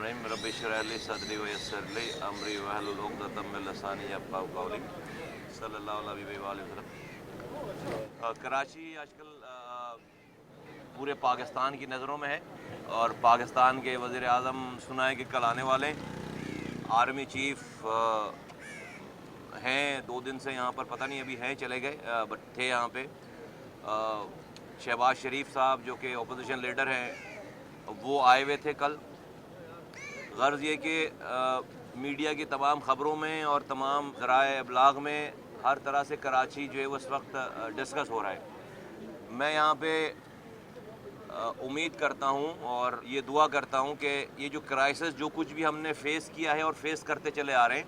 बिस्मिल्लाहिर्रहमानिर्रहीम रब्बि इश्रह ली सदरी व यस्सिर ली अमरी वहलुल उक़दतम मिन लिसानी यफ़क़हू क़ौली सल्लल्लाहु अलैहि वसल्लम। कराची आजकल पूरे पाकिस्तान की नज़रों में है और पाकिस्तान के वज़ीर आज़म सुना है कि कल आने वाले आर्मी चीफ़ हैं। 2 दिन से यहाँ पर पता नहीं अभी हैं चले गए बट थे यहाँ पे। शहबाज शरीफ साहब जो कि अपोजिशन लीडर हैं वो आए हुए थे कल। गर्ज़ ये कि मीडिया की तमाम ख़बरों में और तमाम ज़राए इब्लाग में हर तरह से कराची जो है वो इस वक्त डिस्कस हो रहा है। मैं यहाँ पे उम्मीद करता हूँ और ये दुआ करता हूँ कि ये जो क्राइसिस जो कुछ भी हमने फ़ेस किया है और फेस करते चले आ रहे हैं,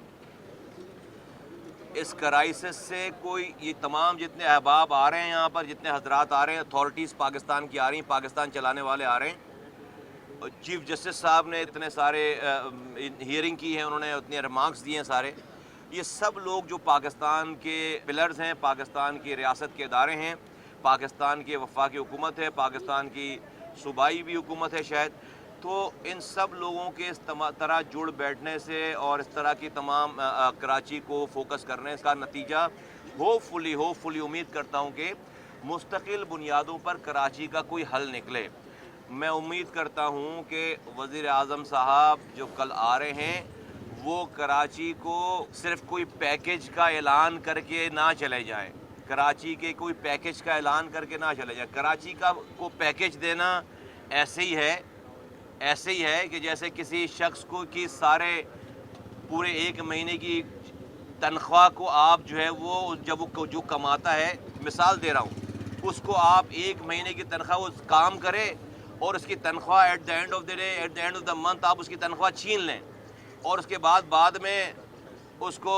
इस क्राइसिस से कोई ये तमाम जितने अहबाब आ रहे हैं यहाँ पर, जितने हजरात आ रहे हैं, अथॉरिटीज़ पाकिस्तान की आ रही हैं, पाकिस्तान चलाने वाले आ रहे हैं, चीफ़ जस्टिस साहब ने इतने सारे हियरिंग की है, उन्होंने उतने रिमार्क्स दिए हैं सारे, ये सब लोग जो पाकिस्तान के पिलर्स हैं, पाकिस्तान की रियासत के इदारे हैं, पाकिस्तान की वफाकी हुकूमत है, पाकिस्तान की सूबाई भी हुकूमत है शायद, तो इन सब लोगों के इस तरह जुड़ बैठने से और इस तरह की तमाम कराची को फोकस करने का नतीजा होपफुली उम्मीद करता हूँ कि मुस्तकिल बुनियादों पर कराची का कोई हल निकले। मैं उम्मीद करता हूँ कि वज़ीर आज़म साहब जो कल आ रहे हैं वो कराची को सिर्फ कोई पैकेज का ऐलान करके ना चले जाएं, कराची के कोई पैकेज का ऐलान करके ना चले जाएं। कराची को पैकेज देना ऐसे ही है कि जैसे किसी शख्स को कि सारे पूरे 1 महीने की तनख्वाह को आप जो है वो जब वो जो कमाता है, मिसाल दे रहा हूँ, उसको आप 1 महीने की तनख्वाह वो काम करे और उसकी तनख्वाह at the end of the day, at the end of the month आप उसकी तनख्वाह छीन लें और उसके बाद में उसको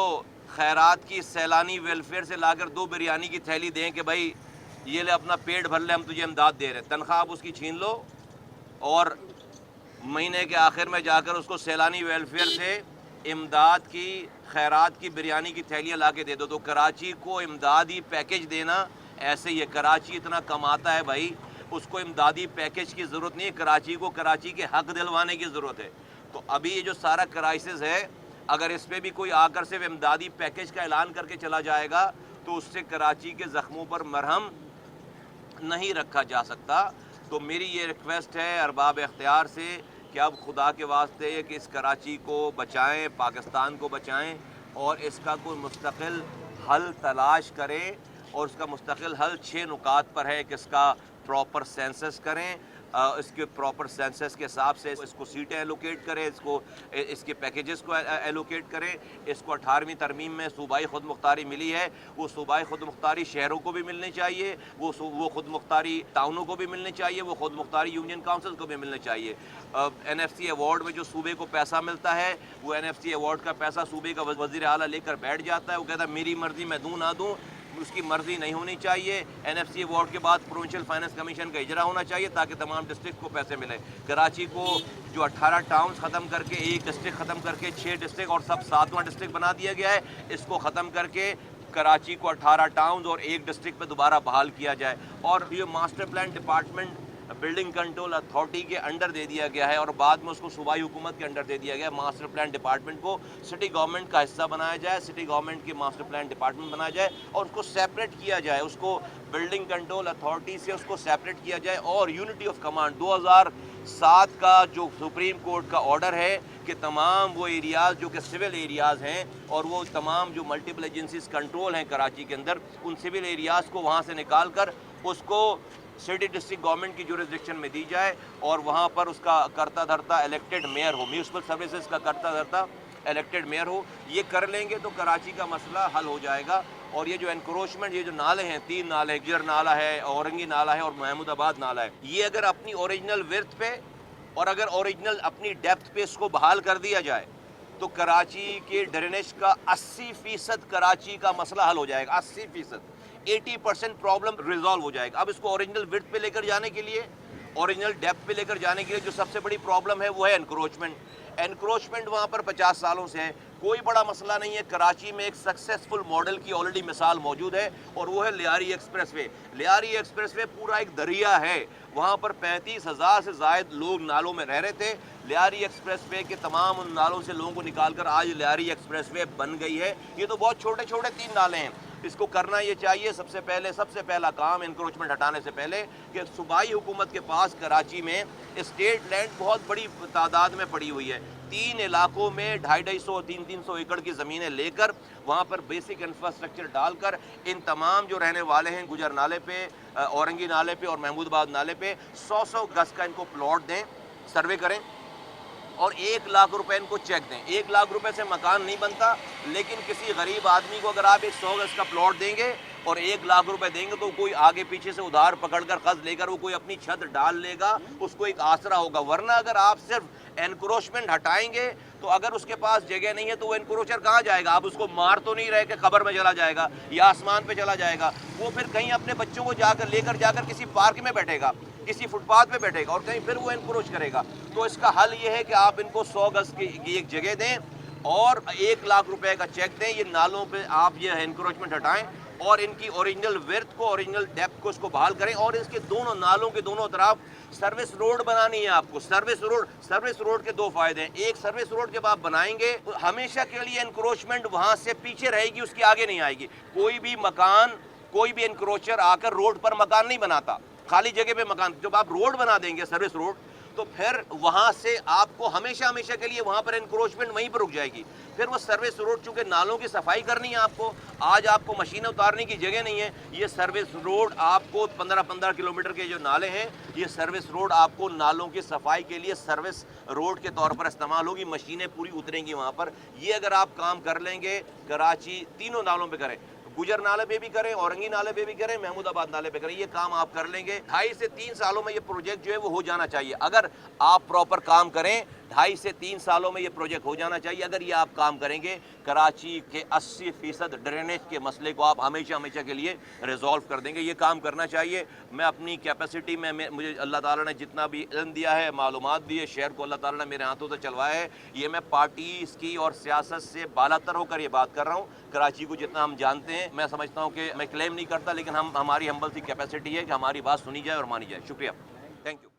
खैरात की सैलानी वेलफेयर से लाकर 2 बिरयानी की थैली दें कि भाई ये ले अपना पेट भर ले, हम तुझे इमदाद दे रहे हैं। तनख्वाह आप उसकी छीन लो और महीने के आखिर में जाकर उसको सैलानी वेलफेयर से इमदाद की, खैरात की बिरयानी की थैलियाँ ला के दे दो। तो कराची को इमदादी पैकेज देना ऐसे ही है। कराची इतना कमाता है भाई, उसको इमदादी पैकेज की ज़रूरत नहीं है, कराची को कराची के हक़ दिलवाने की ज़रूरत है। तो अभी ये जो सारा क्राइसिस है, अगर इस पर भी कोई आकर सिर्फ इमदादी पैकेज का ऐलान करके चला जाएगा तो उससे कराची के ज़ख्मों पर मरहम नहीं रखा जा सकता। तो मेरी ये रिक्वेस्ट है अरबाब इख्तियार से कि अब खुदा के वास्ते कि इस कराची को बचाएं, पाकिस्तान को बचाएं और इसका कोई मुस्तकिल हल तलाश करें। और उसका मुस्तकिल हल 6 नुकात पर है कि इसका प्रॉपर सेंसस करें, इसके प्रॉपर सेंसस के हिसाब से इसको सीटें एलोकेट करें, इसके पैकेजेस को एलोकेट करें। इसको 18वीं तरमीम में सूबाई खुद मुख्तारी मिली है, वो सूबाई खुद मुख्तारी शहरों को भी मिलनी चाहिए, वो खुद मुख्तारी टाउनों को भी मिलनी चाहिए, वो खुद मुख्तारी यूनियन काउंसिल को भी मिलनी चाहिए। NFC अवार्ड में जो सूबे को पैसा मिलता है, वो NFC अवार्ड का पैसा सूबे का वज़ीर आला लेकर बैठ जाता है, वो कहता है मेरी मर्ज़ी मैं दूँ ना दूँ, उसकी मर्ज़ी नहीं होनी चाहिए। NFC अवार्ड के बाद प्रोविंशियल फाइनेंस कमीशन का इजरा होना चाहिए ताकि तमाम डिस्ट्रिक्ट को पैसे मिले। कराची को जो 18 टाउन्स ख़त्म करके 1 डिस्ट्रिक्ट ख़त्म करके 6 डिस्ट्रिक्ट और सब 7वां डिस्ट्रिक्ट बना दिया गया है, इसको ख़त्म करके कराची को 18 टाउन्स और 1 डिस्ट्रिक्ट पे दोबारा बहाल किया जाए। और ये master plan department building control authority के अंडर दे दिया गया है और बाद में उसको सूबाई हुकूमत के अंडर दे दिया गया है। मास्टर प्लान डिपार्टमेंट को सिटी गवर्नमेंट का हिस्सा बनाया जाए, सिटी गवर्नमेंट की मास्टर प्लान डिपार्टमेंट बनाया जाए और उसको सेपरेट किया जाए, उसको बिल्डिंग कंट्रोल अथॉरिटी से उसको सेपरेट किया जाए। और यूनिटी ऑफ कमांड 2007 का जो सुप्रीम कोर्ट का ऑर्डर है कि तमाम वो एरियाज़ जो कि सिविल एरियाज़ हैं और वो तमाम जो मल्टीपल एजेंसीज कंट्रोल हैं कराची के अंदर, उन सिविल एरियाज़ को वहाँ से निकाल कर उसको सिटी डिस्ट्रिक्ट गवर्नमेंट की जुरिसडिक्शन में दी जाए और वहाँ पर उसका करता धरता इलेक्टेड मेयर हो, म्यूनसिपल सर्विसेज का करता धरता इलेक्टेड मेयर हो। ये कर लेंगे तो कराची का मसला हल हो जाएगा। और ये जो एनक्रोचमेंट, ये जो नाले हैं, 3 नाले, हिजर नाला है, औरंगी नाला है और महमूदाबाद नाला है, ये अगर अपनी ओरिजिनल विड्थ पे और अगर ओरिजिनल अपनी डेप्थ पे इसको बहाल कर दिया जाए तो कराची के ड्रेनेज का 80% कराची का मसला हल हो जाएगा। 80%, 80% प्रॉब्लम रिजॉल्व हो जाएगा। अब इसको ओरिजिनल विड्थ पे लेकर जाने के लिए, ओरिजिनल डेप्थ पे लेकर जाने के लिए जो सबसे बड़ी प्रॉब्लम है वो है एनक्रोचमेंट। انکروچمنٹ وہاں پر 50 سالوں سے ہے، کوئی بڑا مسئلہ نہیں ہے۔ کراچی میں ایک سکسیسفل ماڈل کی آلریڈی مثال موجود ہے اور وہ ہے Lyari express way. Lyari express way پورا ایک دریا ہے، وہاں پر 35,000 سے زائد لوگ نالوں میں رہ رہے تھے۔ لیاری ایکسپریس وے کے تمام ان نالوں سے لوگوں کو نکال کر آج لیاری ایکسپریس وے بن گئی ہے۔ یہ تو بہت چھوٹے چھوٹے 3 نالے ہیں، اس کو کرنا یہ چاہیے سب سے پہلا کام انکروچمنٹ ہٹانے سے پہلے کہ صوبائی حکومت کے پاس کراچی میں اسٹیٹ لینڈ بہت بڑی تعداد میں پڑی ہوئی ہے۔ 3 علاقوں میں 250-300 ایکڑ کی زمینیں لے کر وہاں پر بیسک انفراسٹرکچر ڈال کر ان تمام جو رہنے والے ہیں گجر نالے پہ، اورنگی نالے پہ اور محمود آباد نالے پہ 100 گز کا ان کو پلاٹ دیں، سروے کریں اور 1 لاکھ روپے ان کو چیک دیں۔ 1 لاکھ روپے سے مکان نہیں بنتا، لیکن کسی غریب آدمی کو اگر آپ ایک 100 گز کا پلاٹ دیں گے اور 1 لاکھ روپے دیں گے تو کوئی آگے پیچھے سے ادھار پکڑ کر قرض لے کر وہ کوئی اپنی چھت ڈال لے گا، اس کو ایک آسرا ہوگا۔ ورنہ اگر آپ صرف انکروچمنٹ ہٹائیں گے تو اگر اس کے پاس جگہ نہیں ہے تو وہ انکروچر کہاں جائے گا؟ آپ اس کو مار تو نہیں رہے کہ قبر میں چلا جائے گا یا آسمان پہ چلا جائے گا، وہ پھر کہیں اپنے بچوں کو لے کر کسی پارک میں بیٹھے گا، کسی فٹ پاتھ پہ بیٹھے گا اور کہیں پھر وہ انکروچ کرے گا۔ تو اس کا حل یہ ہے کہ آپ ان کو 100 گز کی ایک جگہ دیں اور 1 لاکھ روپے کا چیک دیں۔ یہ نالوں پہ آپ یہ انکروچمنٹ ہٹائیں اور ان کی اوریجنل ورتھ کو، اوریجنل ڈیپتھ کو اس کو بحال کریں اور اس کے دونوں نالوں کے دونوں طرف سروس روڈ بنانی ہے آپ کو۔ سروس روڈ کے 2 فائدے ہیں۔ ایک، سروس روڈ جب آپ بنائیں گے تو ہمیشہ کے لیے انکروچمنٹ وہاں سے پیچھے رہے گی، اس کے آگے نہیں آئے گی۔ کوئی بھی انکروچر آ کر روڈ پر مکان نہیں بناتا، خالی جگہ پہ مکان۔ جب آپ روڈ بنا دیں گے سروس روڈ تو پھر وہاں سے آپ کو ہمیشہ کے لیے وہاں پر انکروچمنٹ وہیں پر رک جائے گی۔ پھر وہ سروس روڈ، چونکہ نالوں کی صفائی کرنی ہے آپ کو، آج آپ کو مشینیں اتارنے کی جگہ نہیں ہے، یہ سروس روڈ آپ کو 15 کلومیٹر کے جو نالے ہیں، یہ سروس روڈ آپ کو نالوں کی صفائی کے لیے سروس روڈ کے طور پر استعمال ہوگی، مشینیں پوری اتریں گی وہاں پر۔ یہ اگر آپ کام کر لیں گے کراچی تینوں نالوں پہ کریں، گجر نالے پہ بھی کریں، اورنگی نالے پہ بھی کریں، محمود آباد نالے پہ کریں، یہ کام آپ کر لیں گے 2.5 سے 3 سالوں میں یہ پروجیکٹ جو ہے وہ ہو جانا چاہیے۔ اگر آپ پراپر کام کریں 2.5 سے 3 سالوں میں یہ پروجیکٹ ہو جانا چاہیے۔ اگر یہ آپ کام کریں گے کراچی کے 80% ڈرینیج کے مسئلے کو آپ ہمیشہ کے لیے ریزالو کر دیں گے۔ یہ کام کرنا چاہیے۔ میں اپنی کیپیسٹی میں مجھے اللہ تعالیٰ نے جتنا بھی علم دیا ہے، معلومات دی ہے، شہر کو اللہ تعالیٰ نے میرے ہاتھوں سے چلوایا ہے، یہ میں پارٹیز کی اور سیاست سے بالاتر ہو کر یہ بات کر رہا ہوں۔ کراچی کو جتنا ہم جانتے ہیں، میں سمجھتا ہوں کہ میں کلیم نہیں کرتا، لیکن ہماری ہمبل سی کیپیسٹی ہے کہ ہماری بات سنی جائے اور مانی جائے۔ شکریہ، تھینک یو۔